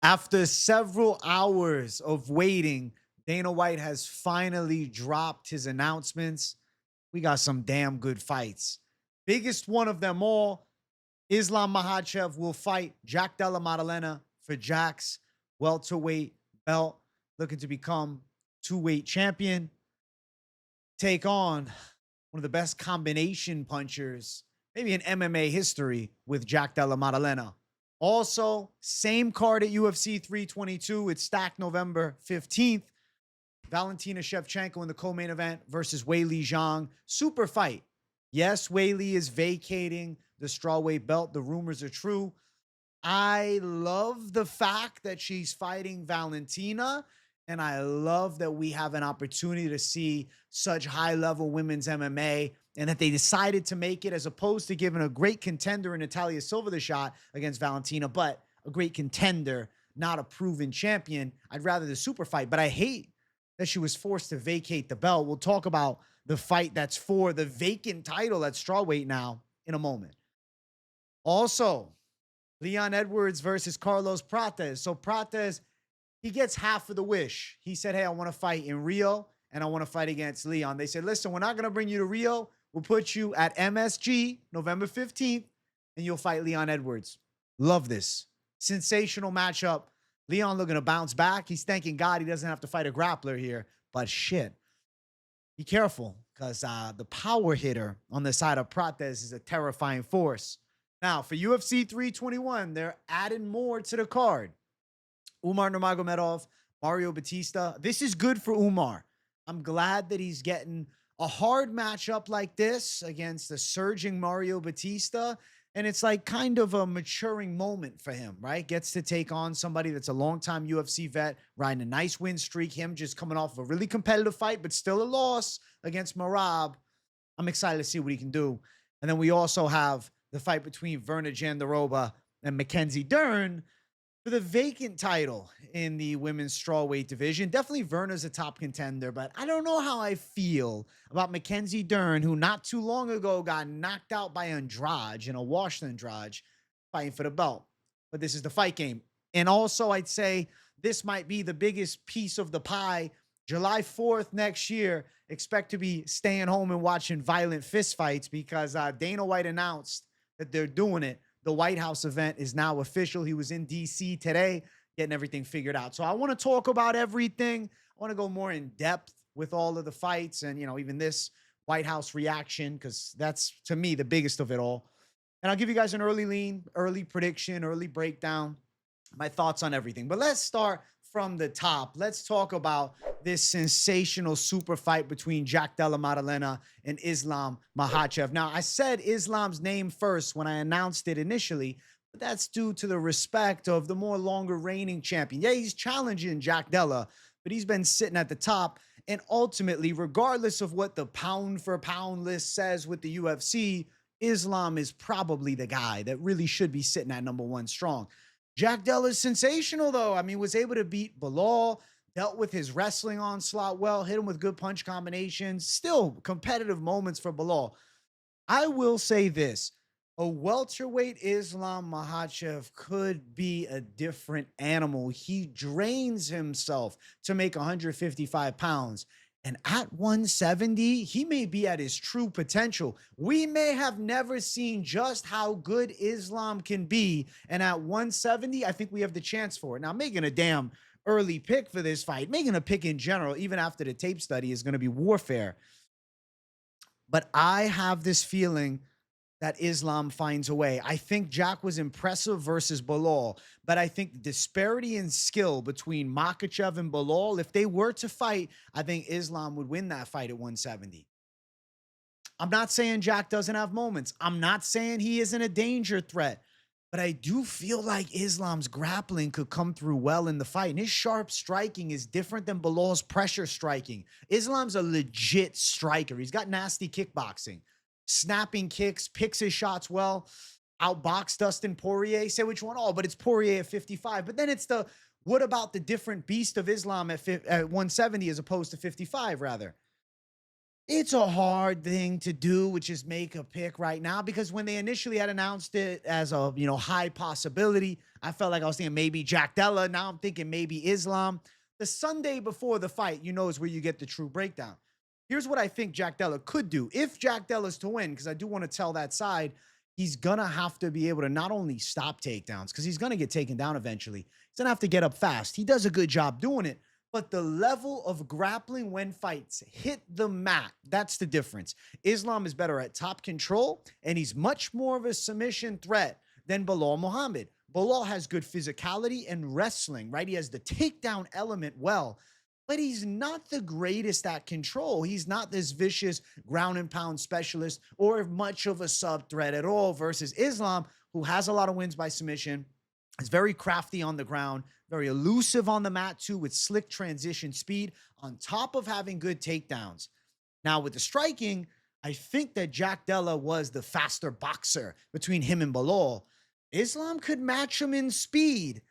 After several hours of waiting, Dana White has finally dropped his announcements. We got some damn good fights. Biggest one of them all, Islam Makhachev will fight Jack Della Maddalena for Jack's welterweight belt, looking to become two-weight champion. Take on one of the best combination punchers, maybe in MMA history, with Jack Della Maddalena. Also, same card at UFC 322. It's stacked November 15th. Valentina Shevchenko in the co-main event versus Weili Zhang. Super fight. Yes, Weili is vacating the strawweight belt. The rumors are true. I love the fact that she's fighting Valentina, and I love that we have an opportunity to see such high-level women's MMA and that they decided to make it, as opposed to giving a great contender in Natalia Silva the shot against Valentina, but a great contender, not a proven champion. I'd rather the super fight, but I hate that she was forced to vacate the belt. We'll talk about the fight that's for the vacant title at strawweight now in a moment. Also, Leon Edwards versus Carlos Prates. So Prates, he gets half of the wish. He said, hey, I want to fight in Rio and I want to fight against Leon. They said, listen, we're not going to bring you to Rio. We'll put you at MSG November 15th and you'll fight Leon Edwards. Love this. Sensational matchup. Leon looking to bounce back. He's thanking God he doesn't have to fight a grappler here. But shit, be careful, because the power hitter on the side of Prates is a terrifying force. Now, for UFC 321, they're adding more to the card. Umar Nurmagomedov, Mario Bautista. This is good for Umar. I'm glad that he's getting a hard matchup like this against the surging Mario Bautista. And it's like kind of a maturing moment for him, right? Gets to take on somebody that's a longtime UFC vet, riding a nice win streak. Him just coming off of a really competitive fight, but still a loss against Marab. I'm excited to see what he can do. And then we also have the fight between Verna Jandiroba and Mackenzie Dern for the vacant title in the women's strawweight division. Definitely Verna's a top contender, but I don't know how I feel about Mackenzie Dern, who not too long ago got knocked out by Andrade in a wash Andrade fighting for the belt. But this is the fight game. And also, I'd say this might be the biggest piece of the pie. July 4th next year, expect to be staying home and watching violent fist fights, because Dana White announced that they're doing it. The White House event is now official. He was in D.C. today getting everything figured out. So I want to talk about everything. I want to go more in depth with all of the fights and, even this White House reaction, because that's, to me, the biggest of it all. And I'll give you guys an early lean, early prediction, early breakdown, my thoughts on everything. But let's start from the top. Let's talk about this sensational super fight between Jack Della Maddalena and Islam Makhachev. Now, I said Islam's name first when I announced it initially, but that's due to the respect of the more longer reigning champion. Yeah, he's challenging Jack Della, but he's been sitting at the top. And ultimately, regardless of what the pound for pound list says with the UFC, Islam is probably the guy that really should be sitting at number one strong. Jack Della is sensational, though. I mean, was able to beat Bilal, dealt with his wrestling onslaught well, hit him with good punch combinations. Still competitive moments for Bilal. I will say this. A welterweight Islam Makhachev could be a different animal. He drains himself to make 155 pounds. And at 170, he may be at his true potential. We may have never seen just how good Islam can be. And at 170, I think we have the chance for it. Now, making a damn early pick for this fight, making a pick in general, even after the tape study, is going to be warfare. But I have this feeling that Islam finds a way. I think Jack was impressive versus Bilal, but I think the disparity in skill between Makhachev and Bilal, if they were to fight, I think Islam would win that fight at 170. I'm not saying Jack doesn't have moments. I'm not saying he isn't a danger threat, but I do feel like Islam's grappling could come through well in the fight. And his sharp striking is different than Bilal's pressure striking. Islam's a legit striker. He's got nasty kickboxing. Snapping kicks, picks his shots well, outboxed Dustin Poirier. Say which one? Oh, but it's Poirier at 55. But then it's the, what about the different beast of Islam at 170 as opposed to 55, rather? It's a hard thing to do, which is make a pick right now, because when they initially had announced it as a high possibility, I felt like I was thinking maybe Jack Della. Now I'm thinking maybe Islam. The Sunday before the fight, is where you get the true breakdown. Here's what I think Jack Della could do if Jack Della's to win, because I do want to tell that side. He's gonna have to be able to not only stop takedowns, because he's gonna get taken down eventually. He's gonna have to get up fast. He does a good job doing it, but the level of grappling when fights hit the mat, that's the difference. Islam is better at top control, and he's much more of a submission threat than Belal Muhammad. Belal has good physicality and wrestling, right? He has the takedown element well, but he's not the greatest at control. He's not this vicious ground and pound specialist or much of a sub threat at all versus Islam, who has a lot of wins by submission. Is very crafty on the ground, very elusive on the mat too, with slick transition speed, on top of having good takedowns. Now, with the striking, I think that Jack Della was the faster boxer between him and Belal. Islam could match him in speed.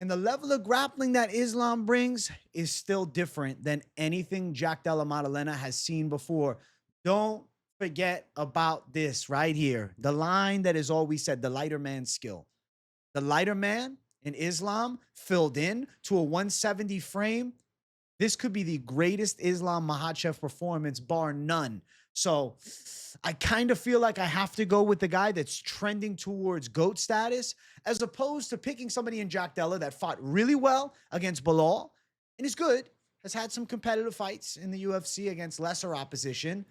And the level of grappling that Islam brings is still different than anything Jack Della Maddalena has seen before. Don't forget about this right here. The line that is always said, the lighter man's skill. The lighter man in Islam filled in to a 170 frame. This could be the greatest Islam Makhachev performance, bar none. So I kind of feel like I have to go with the guy that's trending towards GOAT status, as opposed to picking somebody in Jack Della that fought really well against Belal and is good, has had some competitive fights in the UFC against lesser opposition.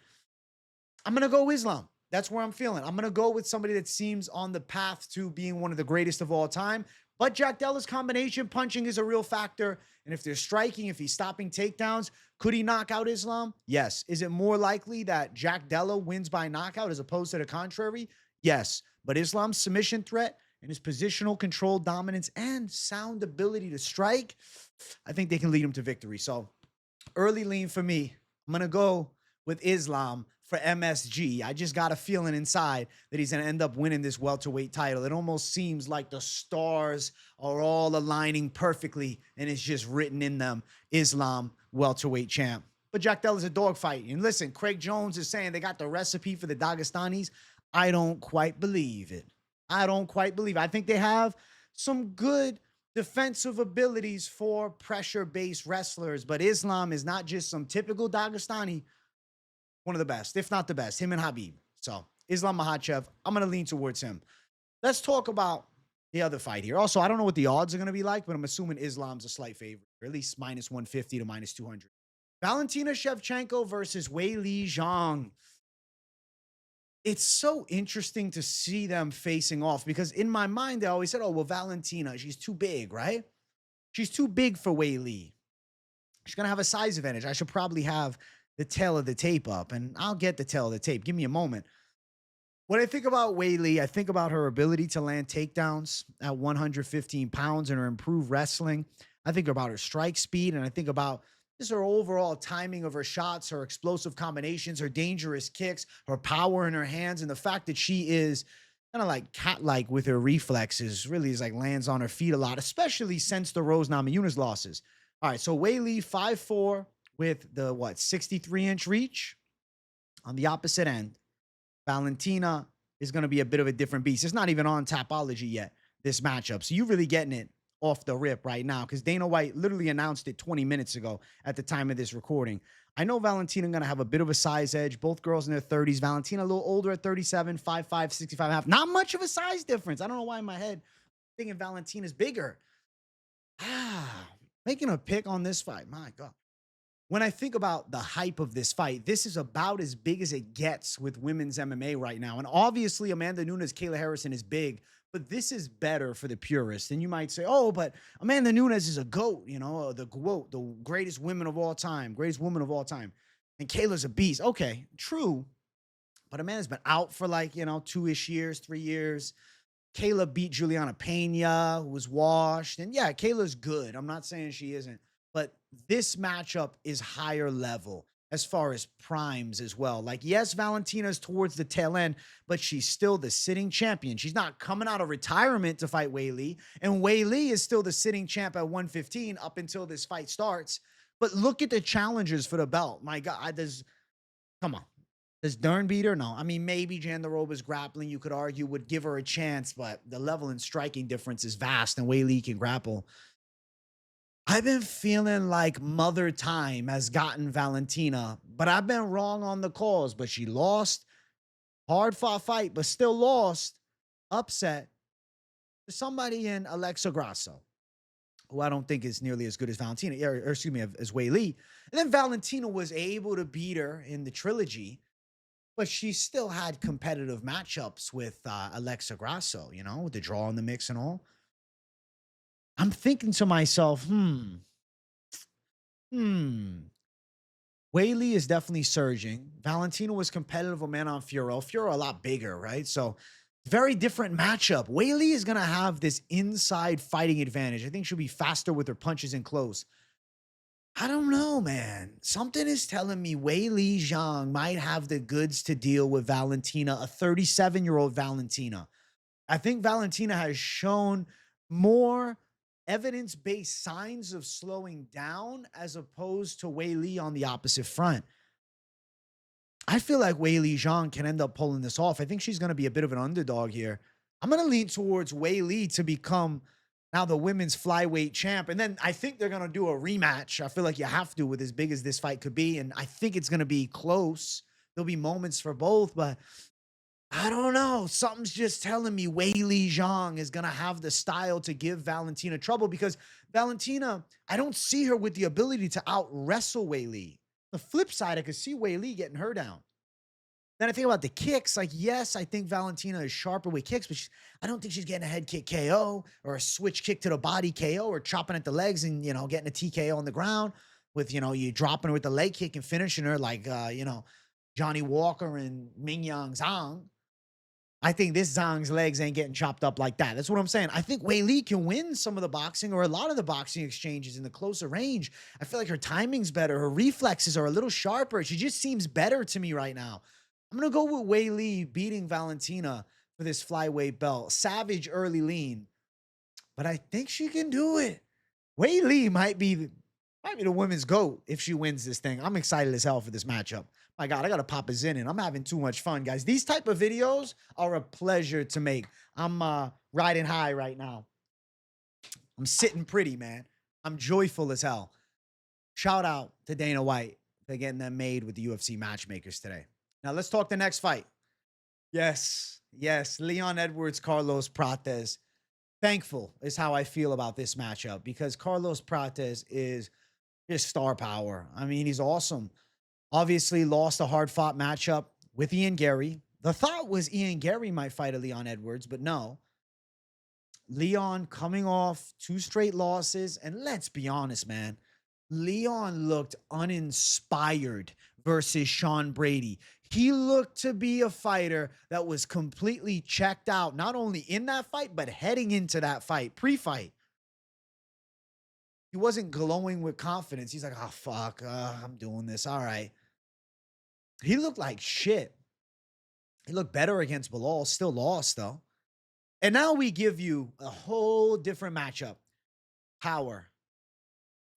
I'm going to go Islam. That's where I'm feeling. I'm going to go with somebody that seems on the path to being one of the greatest of all time. But Jack Della's combination punching is a real factor. And if they're striking, if he's stopping takedowns, could he knock out Islam? Yes. Is it more likely that Jack Della wins by knockout as opposed to the contrary? Yes. But Islam's submission threat and his positional control, dominance, and sound ability to strike, I think they can lead him to victory. So early lean for me. I'm going to go with Islam for MSG. I just got a feeling inside that he's going to end up winning this welterweight title. It almost seems like the stars are all aligning perfectly, and it's just written in them, Islam welterweight champ. But Jack Della's a dogfight. And listen, Craig Jones is saying they got the recipe for the Dagestanis. I don't quite believe it. I don't quite believe it. I think they have some good defensive abilities for pressure-based wrestlers, but Islam is not just some typical Dagestani. One of the best, if not the best, him and Habib. So Islam Makhachev, I'm going to lean towards him. Let's talk about the other fight here. Also, I don't know what the odds are going to be like, but I'm assuming Islam's a slight favorite, or at least minus 150 to minus 200. Valentina Shevchenko versus Weili Zhang. It's so interesting to see them facing off, because in my mind, they always said, oh, well, Valentina, she's too big, right? She's too big for Weili. She's going to have a size advantage. I should probably have the tail of the tape up, and I'll get the tail of the tape. Give me a moment. When I think about Weili, I think about her ability to land takedowns at 115 pounds and her improved wrestling. I think about her strike speed, and I think about just her overall timing of her shots, her explosive combinations, her dangerous kicks, her power in her hands, and the fact that she is kind of like cat-like with her reflexes, really is like lands on her feet a lot, especially since the Rose Namajunas losses. All right, so Weili, 5'4", with the, 63-inch reach. On the opposite end, Valentina is going to be a bit of a different beast. It's not even on Tapology yet, this matchup. So you're really getting it off the rip right now, because Dana White literally announced it 20 minutes ago at the time of this recording. I know Valentina going to have a bit of a size edge. Both girls in their 30s. Valentina a little older at 37, 5'5", 65.5. Not much of a size difference. I don't know why in my head I'm thinking Valentina's bigger. Making a pick on this fight. My God. When I think about the hype of this fight, this is about as big as it gets with women's MMA right now. And obviously, Amanda Nunes, Kayla Harrison is big, but this is better for the purists. And you might say, oh, but Amanda Nunes is a GOAT, the GOAT, the greatest woman of all time, greatest woman of all time. And Kayla's a beast. Okay, true. But Amanda's been out for 2-ish years, 3 years. Kayla beat Juliana Pena, who was washed. And yeah, Kayla's good. I'm not saying she isn't. But this matchup is higher level as far as primes as well. Yes, Valentina's towards the tail end, but she's still the sitting champion. She's not coming out of retirement to fight Weili. And Weili is still the sitting champ at 115 up until this fight starts. But look at the challengers for the belt. My God, Come on. Does Dern beat her? No. I mean, maybe Jandiroba's grappling, you could argue, would give her a chance, but the level and striking difference is vast, and Weili can grapple. I've been feeling like Mother Time has gotten Valentina, but I've been wrong on the calls. But she lost. Hard fought fight, but still lost. Upset to somebody in Alexa Grasso, who I don't think is nearly as good as Valentina, or excuse me, as Weili. And then Valentina was able to beat her in the trilogy, but she still had competitive matchups with Alexa Grasso, you know, with the draw in the mix and all. I'm thinking to myself, Weili is definitely surging. Valentina was competitive with Man on Fiorot. Fiorot a lot bigger, right? So very different matchup. Weili is going to have this inside fighting advantage. I think she'll be faster with her punches in close. I don't know, man. Something is telling me Weili Zhang might have the goods to deal with Valentina, a 37-year-old Valentina. I think Valentina has shown more evidence-based signs of slowing down as opposed to Weili on the opposite front. I feel like Weili Zhang can end up pulling this off. I think she's going to be a bit of an underdog here. I'm going to lean towards Weili to become now the women's flyweight champ. And then I think they're going to do a rematch. I feel like you have to, with as big as this fight could be. And I think it's going to be close. There'll be moments for both, but I don't know. Something's just telling me Weili Zhang is going to have the style to give Valentina trouble, because Valentina, I don't see her with the ability to out-wrestle Weili. The flip side, I could see Weili getting her down. Then I think about the kicks. Like, yes, I think Valentina is sharper with kicks, but I don't think she's getting a head kick KO or a switch kick to the body KO or chopping at the legs and, you know, getting a TKO on the ground with, you know, you dropping her with the leg kick and finishing her like, you know, Johnny Walker and Mingyang Zhang. I think this Zhang's legs ain't getting chopped up like that. That's what I'm saying. I think Weili can win some of the boxing or a lot of the boxing exchanges in the closer range. I feel like her timing's better. Her reflexes are a little sharper. She just seems better to me right now. I'm going to go with Weili beating Valentina for this flyweight belt. Savage early lean, but I think she can do it. Weili might be the women's GOAT if she wins this thing. I'm excited as hell for this matchup. My God, I got to pop a Zin in. I'm having too much fun, guys. These type of videos are a pleasure to make. I'm riding high right now. I'm sitting pretty, man. I'm joyful as hell. Shout out to Dana White for getting them made with the UFC matchmakers today. Now, let's talk the next fight. Yes, Leon Edwards, Carlos Prates. Thankful is how I feel about this matchup, because Carlos Prates is just star power. I mean, he's awesome. Obviously lost a hard-fought matchup with Ian Gary. The thought was Ian Gary might fight a Leon Edwards, but no. Leon coming off 2 straight losses, and let's be honest, man. Leon looked uninspired versus Sean Brady. He looked to be a fighter that was completely checked out, not only in that fight, but heading into that fight, pre-fight. He wasn't glowing with confidence. He's like, oh, fuck, I'm doing this. All right. He looked like shit. He looked better against Bilal, still lost, though. And now we give you a whole different matchup. Power,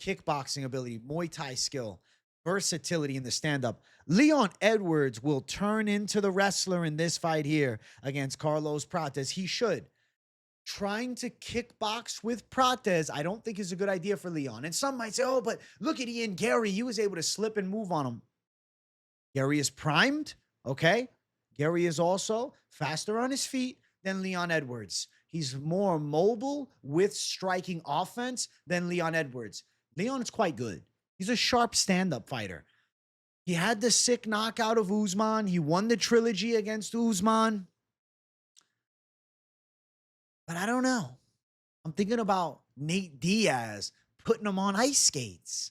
kickboxing ability, Muay Thai skill, versatility in the stand-up. Leon Edwards will turn into the wrestler in this fight here against Carlos Prates. He should. Trying to kickbox with Prates, I don't think is a good idea for Leon. And some might say, oh, but look at Ian Gary. He was able to slip and move on him. Gary is primed, okay? Gary is also faster on his feet than Leon Edwards. He's more mobile with striking offense than Leon Edwards. Leon is quite good. He's a sharp stand-up fighter. He had the sick knockout of Usman. He won the trilogy against Usman. But I don't know. I'm thinking about Nate Diaz putting him on ice skates.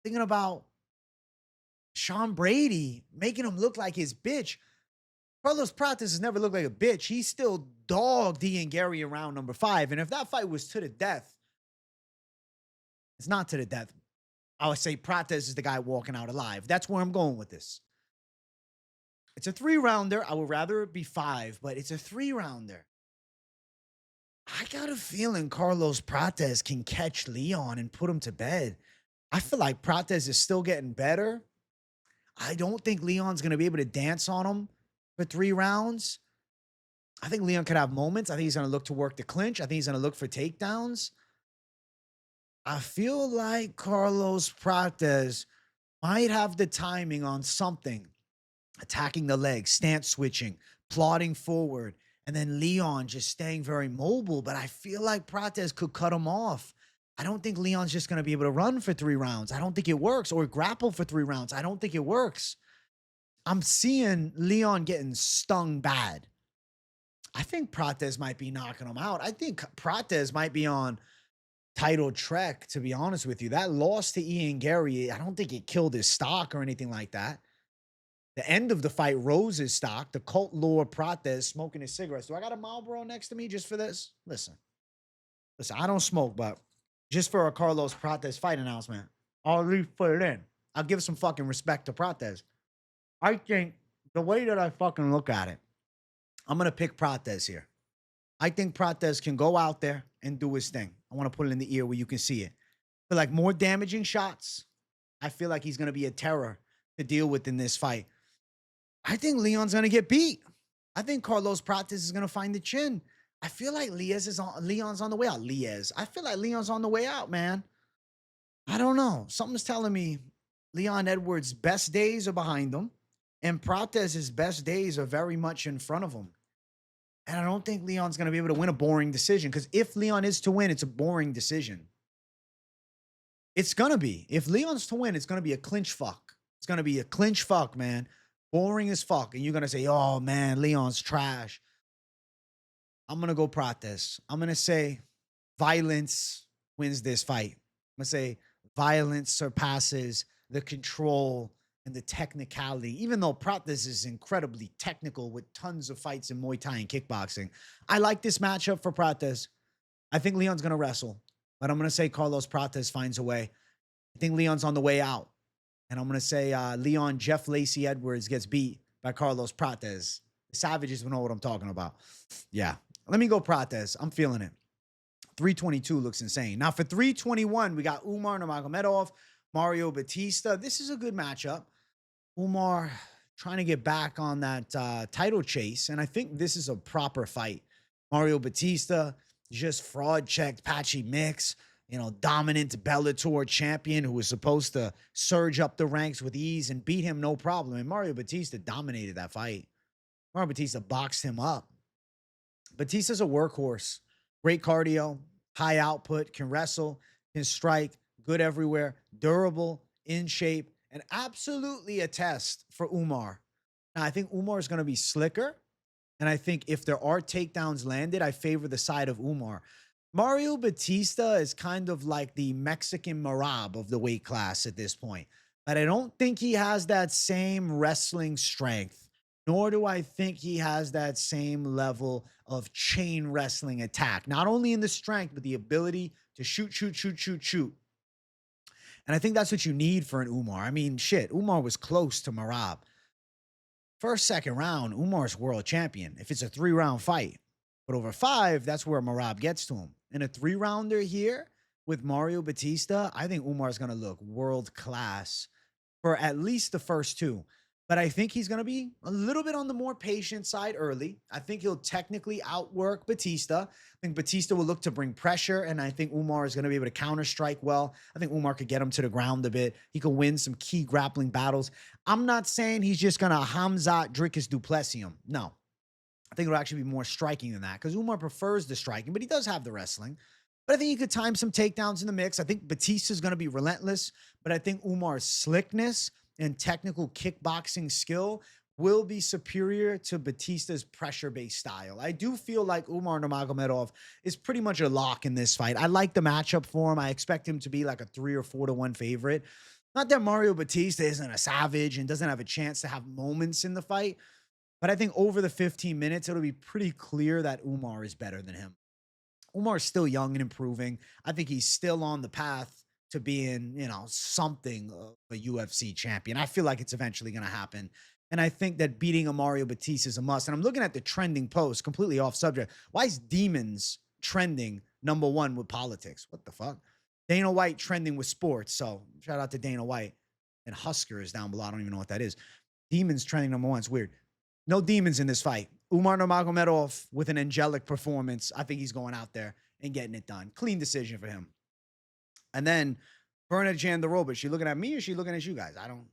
Thinking about Sean Brady making him look like his bitch. Carlos Prates has never looked like a bitch. He still dogged Ian Gary around number 5. And if that fight was to the death, it's not to the death. I would say Prates is the guy walking out alive. That's where I'm going with this. It's a 3-rounder. I would rather it be 5, but it's a 3-rounder. I got a feeling Carlos Prates can catch Leon and put him to bed. I feel like Prates is still getting better. I don't think Leon's going to be able to dance on him for 3 rounds. I think Leon could have moments. I think he's going to look to work the clinch. I think he's going to look for takedowns. I feel like Carlos Prates might have the timing on something, attacking the leg, stance switching, plodding forward, and then Leon just staying very mobile. But I feel like Prates could cut him off. I don't think Leon's just going to be able to run for 3 rounds. I don't think it works. Or grapple for 3 rounds. I don't think it works. I'm seeing Leon getting stung bad. I think Prates might be knocking him out. I think Prates might be on title trek, to be honest with you. That loss to Ian Gary, I don't think it killed his stock or anything like that. The end of the fight rose his stock. The cult lord Prates smoking his cigarettes. Do I got a Marlboro next to me just for this? Listen, I don't smoke, but just for a Carlos Prates fight announcement, I'll at least put it in. I'll give some fucking respect to Prates. I think the way that I fucking look at it, I'm going to pick Prates here. I think Prates can go out there and do his thing. I want to put it in the ear where you can see it. But like more damaging shots, I feel like he's going to be a terror to deal with in this fight. I think Leon's going to get beat. I think Carlos Prates is going to find the chin. I feel like Leon's on the way out. I feel like Leon's on the way out, man. I don't know. Something's telling me Leon Edwards' best days are behind him, and Prates' best days are very much in front of him. And I don't think Leon's going to be able to win a boring decision, because if Leon is to win, it's a boring decision. It's going to be. If Leon's to win, it's going to be a clinch fuck. It's going to be a clinch fuck, man. Boring as fuck. And you're going to say, oh, man, Leon's trash. I'm going to go Prates. I'm going to say violence wins this fight. I'm going to say violence surpasses the control and the technicality. Even though Prates is incredibly technical with tons of fights in Muay Thai and kickboxing, I like this matchup for Prates. I think Leon's going to wrestle, but I'm going to say Carlos Prates finds a way. I think Leon's on the way out. And I'm going to say Leon Jeff Lacey Edwards gets beat by Carlos Prates. The Savages will know what I'm talking about. Yeah. Let me go Prates. I'm feeling it. 322 looks insane. Now for 321, we got Umar Nurmagomedov, Mario Bautista. This is a good matchup. Umar trying to get back on that title chase, and I think this is a proper fight. Mario Bautista just fraud-checked Patchy Mix, dominant Bellator champion who was supposed to surge up the ranks with ease and beat him no problem. And Mario Bautista dominated that fight. Mario Bautista boxed him up. Bautista's a workhorse. Great cardio, high output, can wrestle, can strike, good everywhere, durable, in shape, and absolutely a test for Umar. Now, I think Umar is going to be slicker, and I think if there are takedowns landed, I favor the side of Umar. Mario Bautista is kind of like the Mexican Marab of the weight class at this point, but I don't think he has that same wrestling strength, nor do I think he has that same level of chain wrestling attack, not only in the strength, but the ability to shoot. And I think that's what you need for an Umar. I mean, shit, Umar was close to Marab. First, second round, Umar's world champion if it's a 3-round fight. But over 5, that's where Marab gets to him. In a 3-rounder here with Mario Bautista, I think Umar's going to look world class for at least the first 2. But I think he's going to be a little bit on the more patient side early. I think he'll technically outwork Bautista. I think Bautista will look to bring pressure, and I think Umar is going to be able to counter-strike well. I think Umar could get him to the ground a bit. He could win some key grappling battles. I'm not saying he's just going to Hamzat Dricus Duplessis him. No. I think it'll actually be more striking than that, because Umar prefers the striking, but he does have the wrestling. But I think he could time some takedowns in the mix. I think Bautista's going to be relentless, but I think Umar's slickness and technical kickboxing skill will be superior to Bautista's pressure-based style. I do feel like Umar Nurmagomedov is pretty much a lock in this fight. I like the matchup for him. I expect him to be like a 3 or 4-1 favorite. Not that Mario Bautista isn't a savage and doesn't have a chance to have moments in the fight, but I think over the 15 minutes, it'll be pretty clear that Umar is better than him. Umar's still young and improving. I think he's still on the path to being, something of a UFC champion. I feel like it's eventually going to happen. And I think that beating a Mario Bautista is a must. And I'm looking at the trending post, completely off subject. Why is Demons trending #1 with politics? What the fuck? Dana White trending with sports. So shout out to Dana White. And Husker is down below. I don't even know what that is. Demons trending number 1. It's weird. No demons in this fight. Umar Nurmagomedov with an angelic performance. I think he's going out there and getting it done. Clean decision for him. And then Verna Jandiroba. Is she looking at me or is she looking at you guys? I don't.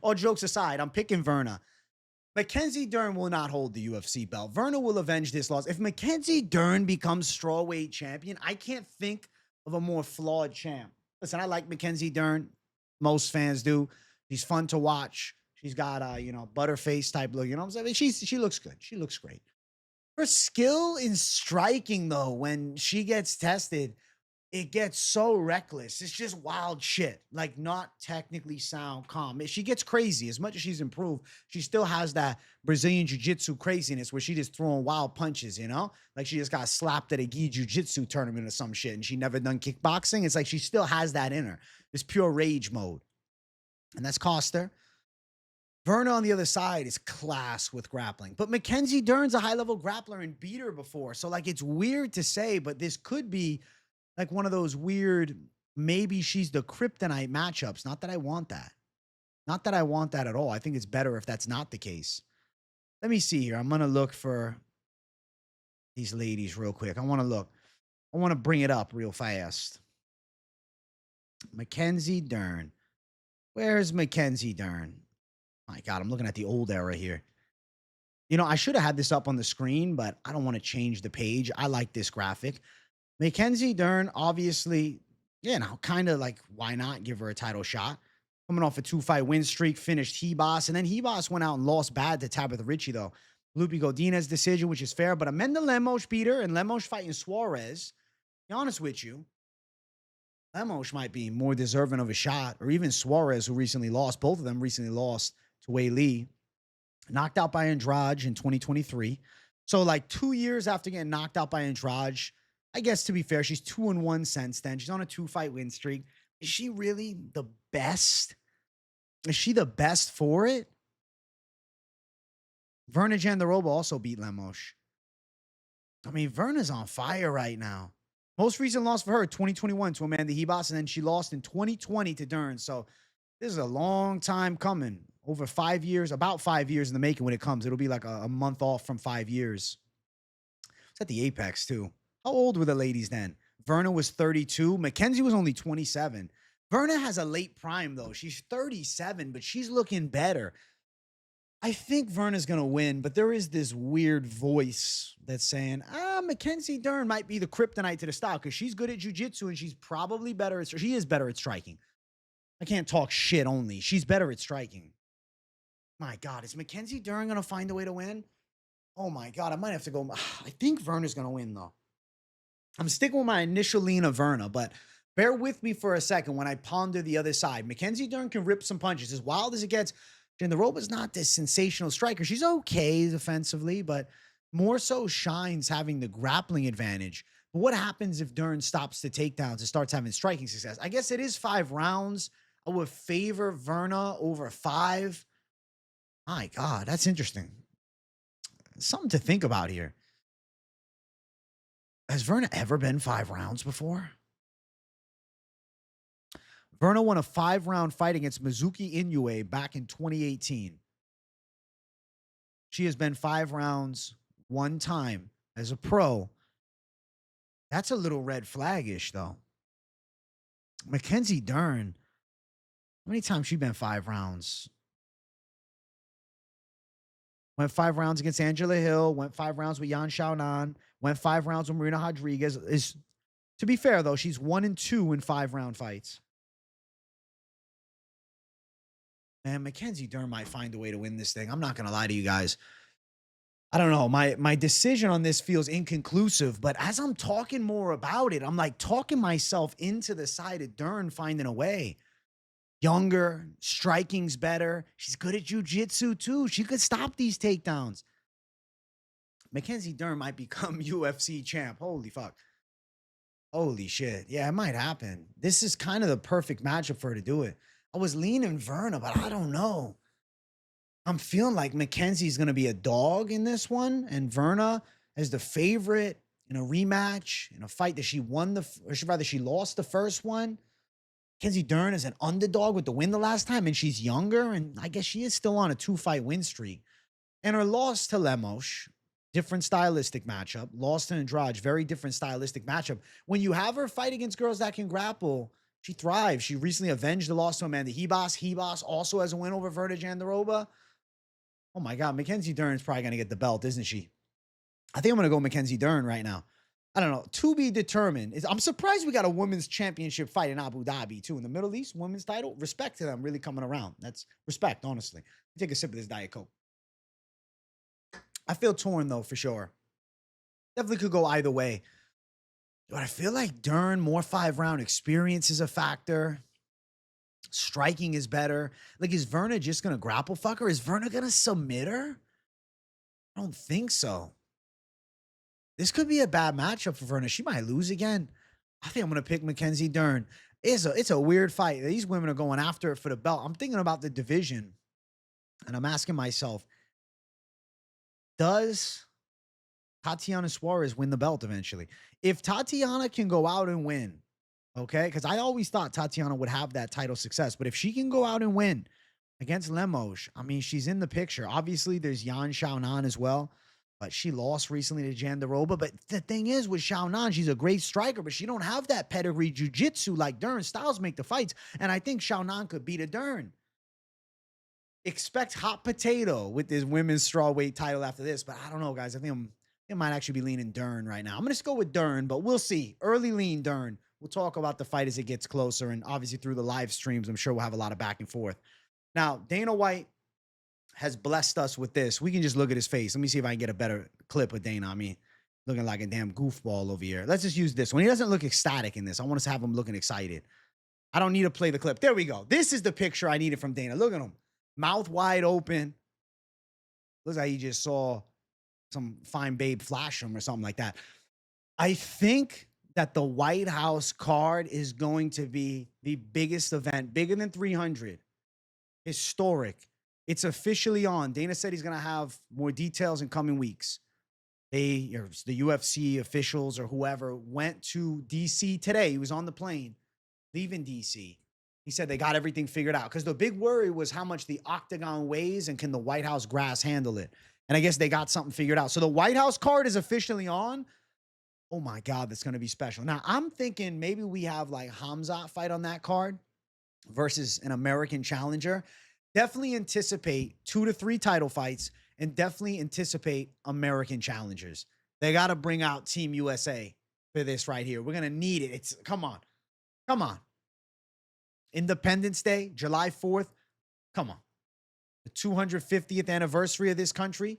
All jokes aside, I'm picking Verna. Mackenzie Dern will not hold the UFC belt. Verna will avenge this loss. If Mackenzie Dern becomes strawweight champion, I can't think of a more flawed champ. Listen, I like Mackenzie Dern. Most fans do. She's fun to watch. She's got a, butterface type look. You know what I'm saying? She looks good. She looks great. Her skill in striking, though, when she gets tested, it gets so reckless. It's just wild shit. Like, not technically sound, calm. She gets crazy. As much as she's improved, she still has that Brazilian jiu-jitsu craziness where she just throwing wild punches, Like she just got slapped at a gi jiu-jitsu tournament or some shit and she never done kickboxing. It's like she still has that in her. It's pure rage mode. And that's cost her. Verna on the other side is class with grappling. But Mackenzie Dern's a high-level grappler and beat her before. So, like, it's weird to say, but this could be like one of those weird, maybe she's the kryptonite matchups. Not that I want that. Not that I want that at all. I think it's better if that's not the case. Let me see here. I'm going to look for these ladies real quick. I want to bring it up real fast. Mackenzie Dern. Where's Mackenzie Dern? My God, I'm looking at the old era here. I should have had this up on the screen, but I don't want to change the page. I like this graphic. Mackenzie Dern, obviously, kind of like, why not give her a title shot? Coming off a 2-fight win streak, finished Hebos, and then Hebos went out and lost bad to Tabitha Ricci, though. Lupe Godinez decision, which is fair, but Amanda Lemos beat her, and Lemos fighting Suarez. To be honest with you, Lemos might be more deserving of a shot, or even Suarez, who recently lost. Both of them recently lost to Wei Lee. Knocked out by Andrade in 2023. So, like, 2 years after getting knocked out by Andrade, I guess, to be fair, she's 2-1 since then. She's on a 2-fight win streak. Is she really the best? Is she the best for it? Verna Jandiroba also beat Lemos. I mean, Verna's on fire right now. Most recent loss for her, 2021 to Amanda Hebos, and then she lost in 2020 to Dern. So this is a long time coming. Over 5 years, about 5 years in the making when it comes. It'll be like a month off from 5 years. It's at the Apex, too. How old were the ladies then? Verna was 32. Mackenzie was only 27. Verna has a late prime, though. She's 37, but she's looking better. I think Verna's going to win, but there is this weird voice that's saying, Mackenzie Dern might be the kryptonite to the style because she's good at jiu-jitsu and she's probably better at, she is better at striking. I can't talk shit only. She's better at striking. My God, is Mackenzie Dern going to find a way to win? Oh my God, I might have to go. I think Verna's going to win, though. I'm sticking with my initial lean of Verna, but bear with me for a second when I ponder the other side. Mackenzie Dern can rip some punches. As wild as it gets, Jandiroba's not this sensational striker. She's okay defensively, but more so shines having the grappling advantage. But what happens if Dern stops the takedowns and starts having striking success? I guess it is 5 rounds. I would favor Verna over 5. My God, that's interesting. Something to think about here. Has Verna ever been 5 rounds before? Verna won a 5-round fight against Mizuki Inoue back in 2018. She has been 5 rounds 1 time as a pro. That's a little red flag-ish, though. Mackenzie Dern, how many times she been 5 rounds? Went 5 rounds against Angela Hill. Went 5 rounds with Yan Xiaonan. Went 5 rounds with Marina Rodriguez. To be fair, though, she's 1-2 in 5-round fights. Man, Mackenzie Dern might find a way to win this thing. I'm not going to lie to you guys. I don't know. My decision on this feels inconclusive, but as I'm talking more about it, I'm like talking myself into the side of Dern finding a way. Younger, striking's better. She's good at jiu-jitsu too. She could stop these takedowns. Mackenzie Dern might become UFC champ. Holy fuck. Holy shit. Yeah, it might happen. This is kind of the perfect matchup for her to do it. I was leaning Verna, but I don't know. I'm feeling like Mackenzie's going to be a dog in this one, and Verna as the favorite in a rematch, in a fight that she won or rather she lost the first one. Mackenzie Dern is an underdog with the win the last time, and she's younger, and I guess she is still on a 2-fight win streak. And her loss to Lemos, different stylistic matchup. Lost to Andrade, very different stylistic matchup. When you have her fight against girls that can grapple, she thrives. She recently avenged the loss to Amanda Ribas. Ribas also has a win over Jandiroba. Oh my God, Mackenzie Dern's probably going to get the belt, isn't she? I think I'm going to go Mackenzie Dern right now. I don't know. To be determined. I'm surprised we got a women's championship fight in Abu Dhabi, too. In the Middle East, women's title. Respect to them really coming around. That's respect, honestly. Take a sip of this Diet Coke. I feel torn, though, for sure. Definitely could go either way. But I feel like Dern, more 5-round experience is a factor. Striking is better. Like, is Verna just going to grapple fuck her? Is Verna going to submit her? I don't think so. This could be a bad matchup for Verna. She might lose again. I think I'm going to pick Mackenzie Dern. It's a weird fight. These women are going after it for the belt. I'm thinking about the division, and I'm asking myself, does Tatiana Suarez win the belt eventually? If Tatiana can go out and win, okay, because I always thought Tatiana would have that title success, but if she can go out and win against Lemos, I mean, she's in the picture. Obviously, there's Yan Xiaonan as well, but she lost recently to Jandiroba. But the thing is with Xiaonan, she's a great striker, but she don't have that pedigree jiu-jitsu like Dern. Styles make the fights, and I think Xiaonan could beat a Dern. Expect hot potato with this women's strawweight title after this, but I don't know, guys. I think it might actually be leaning Dern right now. I'm going to go with Dern, but we'll see. Early lean Dern. We'll talk about the fight as it gets closer, and obviously through the live streams, I'm sure we'll have a lot of back and forth. Now, Dana White has blessed us with this. We can just look at his face. Let me see if I can get a better clip of Dana. I mean, looking like a damn goofball over here. Let's just use this one. He doesn't look ecstatic in this. I want us to have him looking excited. I don't need to play the clip. There we go. This is the picture I needed from Dana. Look at him. Mouth wide open. Looks like he just saw some fine babe flash him or something like that. I think that the White House card is going to be the biggest event, bigger than 300. Historic. It's officially on. Dana said he's going to have more details in coming weeks. The UFC officials or whoever went to DC today. He was on the plane leaving DC. He said they got everything figured out because the big worry was how much the octagon weighs and can the White House grass handle it. And I guess they got something figured out. So the White House card is officially on. Oh my God, that's going to be special. Now I'm thinking maybe we have like Hamzat fight on that card versus an American challenger. Definitely anticipate 2 to 3 title fights and definitely anticipate American challengers. They got to bring out Team USA for this right here. We're going to need it. Come on. Come on. Independence Day, July 4th. Come on. The 250th anniversary of this country.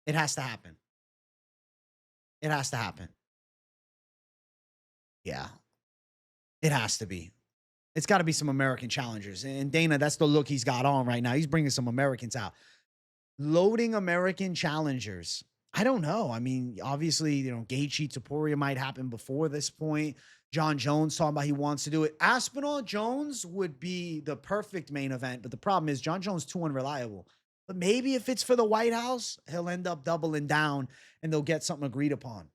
It has to happen. It has to happen. Yeah. It has to be. It's got to be some American challengers. And Dana, that's the look he's got on right now. He's bringing some Americans out. Loading American challengers. I don't know. I mean, obviously, Gaethje, Topuria might happen before this point. John Jones talking about he wants to do it. Aspinall Jones would be the perfect main event, but the problem is John Jones too unreliable. But maybe if it's for the White House, he'll end up doubling down and they'll get something agreed upon.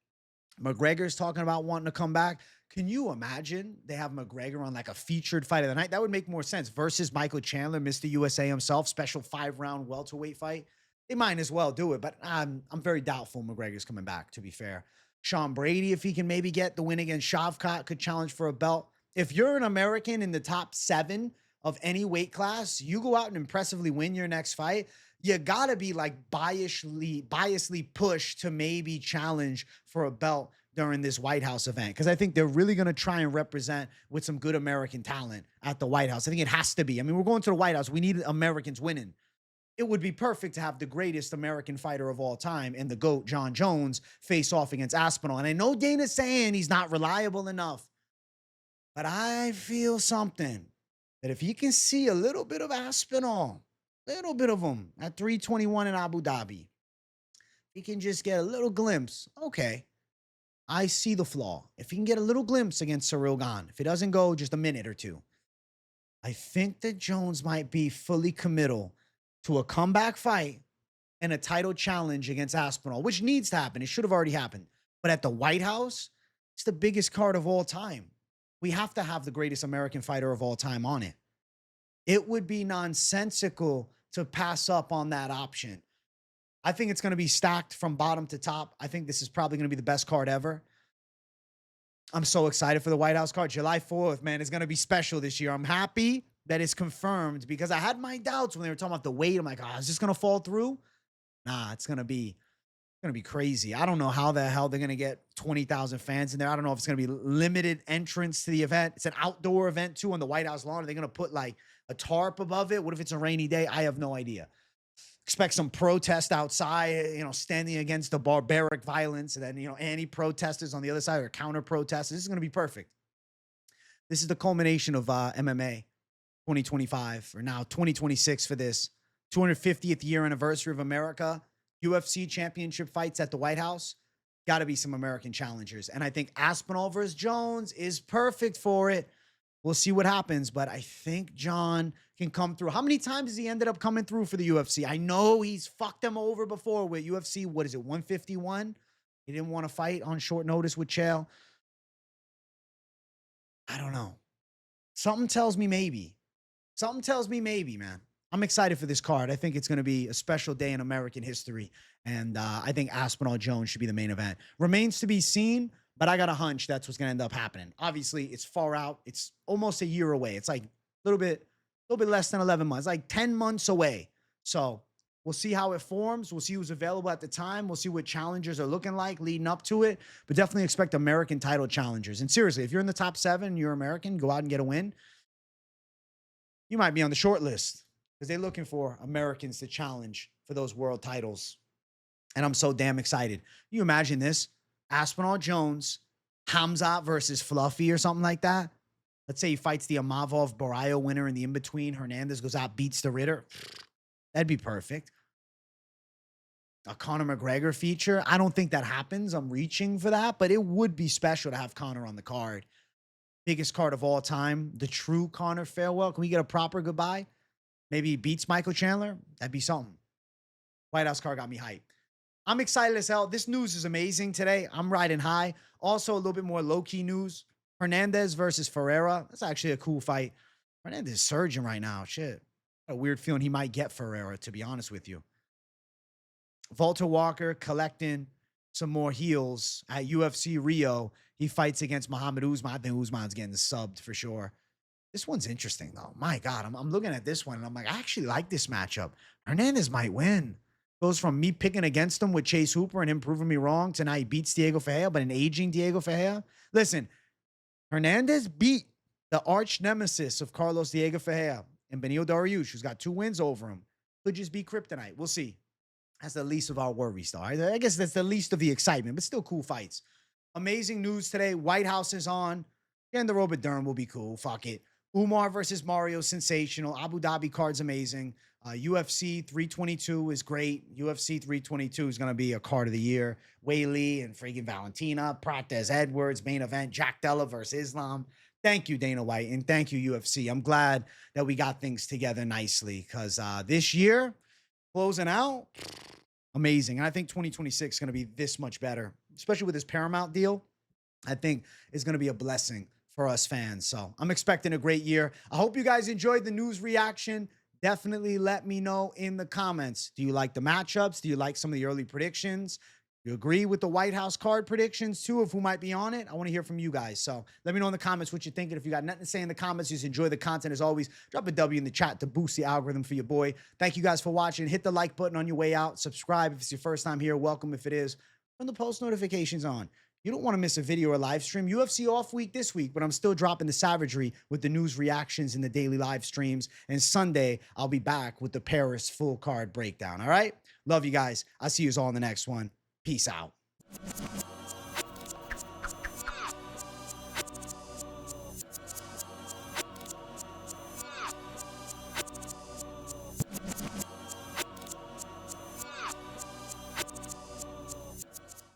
McGregor's talking about wanting to come back. Can you imagine they have McGregor on like a featured fight of the night? That would make more sense versus Michael Chandler, Mr. USA himself, special 5-round welterweight fight. They might as well do it, but I'm very doubtful McGregor's coming back, to be fair. Sean Brady, if he can maybe get the win against Shavkat, could challenge for a belt. If you're an American in the top 7 of any weight class, you go out and impressively win your next fight, you gotta be like biasly pushed to maybe challenge for a belt during this White House event. Because I think they're really gonna try and represent with some good American talent at the White House. I think it has to be. I mean, we're going to the White House. We need Americans winning. It would be perfect to have the greatest American fighter of all time and the GOAT, John Jones, face off against Aspinall. And I know Dana's saying he's not reliable enough, but I feel something that if you can see a little bit of Aspinall, little bit of him at 321 in Abu Dhabi, he can just get a little glimpse. Okay, I see the flaw. If he can get a little glimpse against Cyril Gane, if it doesn't go just a minute or two, I think that Jones might be fully committal to a comeback fight and a title challenge against Aspinall, which needs to happen. It should have already happened. But at the White House, it's the biggest card of all time. we have to have the greatest American fighter of all time on it. It would be nonsensical to pass up on that option. I think it's going to be stacked from bottom to top. I think this is probably going to be the best card ever. I'm so excited for the White House card. July 4th, man, is going to be special this year. I'm happy that it's confirmed because I had my doubts when they were talking about the weight. I'm like, oh, is this going to fall through? Nah, it's going to be crazy. I don't know how the hell they're going to get 20,000 fans in there. I don't know if it's going to be limited entrance to the event. It's an outdoor event too on the White House lawn. Are they going to put like a tarp above it? What if it's a rainy day? I have no idea. Expect some protest outside, standing against the barbaric violence, and then, anti-protesters on the other side or counter-protesters. This is going to be perfect. This is the culmination of MMA 2025, or now 2026 for this 250th year anniversary of America. UFC championship fights at the White House. Got to be some American challengers. And I think Aspinall versus Jones is perfect for it. We'll see what happens, but I think John can come through. How many times has he ended up coming through for the UFC? I know he's fucked them over before with UFC. What is it, 151? He didn't want to fight on short notice with Chael. I don't know. Something tells me maybe. Something tells me maybe, man. I'm excited for this card. I think it's going to be a special day in American history, and I think Aspinall Jones should be the main event. Remains to be seen, but I got a hunch that's what's going to end up happening. Obviously, it's far out. It's almost a year away. It's like a little bit less than 11 months, like 10 months away. So we'll see how it forms. We'll see who's available at the time. We'll see what challengers are looking like leading up to it, but definitely expect American title challengers. And seriously, if you're in the top 7, you're American, go out and get a win, you might be on the short list because they're looking for Americans to challenge for those world titles. And I'm so damn excited. You imagine this? Aspinall Jones, Hamzat versus Fluffy or something like that. Let's say he fights the Amavov Barrio winner in the in-between. Hernandez goes out, beats the Ritter. That'd be perfect. A Conor McGregor feature. I don't think that happens. I'm reaching for that, but it would be special to have Conor on the card. Biggest card of all time. The true Conor farewell. Can we get a proper goodbye? Maybe he beats Michael Chandler. That'd be something. White House card got me hyped. I'm excited as hell. This news is amazing today. I'm riding high. Also, a little bit more low-key news. Hernandez versus Ferreira. That's actually a cool fight. Hernandez is surging right now. Shit. A weird feeling he might get Ferreira, to be honest with you. Walter Walker collecting some more heels at UFC Rio. He fights against Muhammad Usman. I think Usman's getting subbed for sure. This one's interesting, though. My God, I'm looking at this one, and I'm like, I actually like this matchup. Hernandez might win. Goes from me picking against him with Chase Hooper and him proving me wrong to now he beats Diego Ferreira, but an aging Diego Ferreira. Listen, Hernandez beat the arch nemesis of Carlos Diego Ferreira and Benil Dariush, who's got 2 wins over him. Could just be kryptonite. We'll see. That's the least of our worries, though. I guess that's the least of the excitement, but still cool fights. Amazing news today. White House is on. Jandiroba Dern will be cool. Fuck it. Umar versus Mario, sensational. Abu Dhabi card's amazing. UFC 322 is great. UFC 322 is going to be a card of the year. Weili and friggin' Valentina, Prates Edwards, main event, Jack Della versus Islam. Thank you, Dana White, and thank you, UFC. I'm glad that we got things together nicely because this year, closing out, amazing. And I think 2026 is going to be this much better, especially with this Paramount deal. I think it's going to be a blessing for us fans. So I'm expecting a great year. I hope you guys enjoyed the news reaction. Definitely let me know in the comments. Do you like the matchups? Do you like some of the early predictions? Do you agree with the White House card predictions too of who might be on it? I want to hear from you guys. So let me know in the comments what you're thinking. If you got nothing to say in the comments, just enjoy the content as always. Drop a W in the chat to boost the algorithm for your boy. Thank you guys for watching. Hit the like button on your way out. Subscribe if it's your first time here. Welcome if it is. Turn the post notifications on. You don't want to miss a video or live stream. UFC off week this week, but I'm still dropping the savagery with the news reactions and the daily live streams. And Sunday, I'll be back with the Paris full card breakdown. All right? Love you guys. I'll see you all in the next one. Peace out.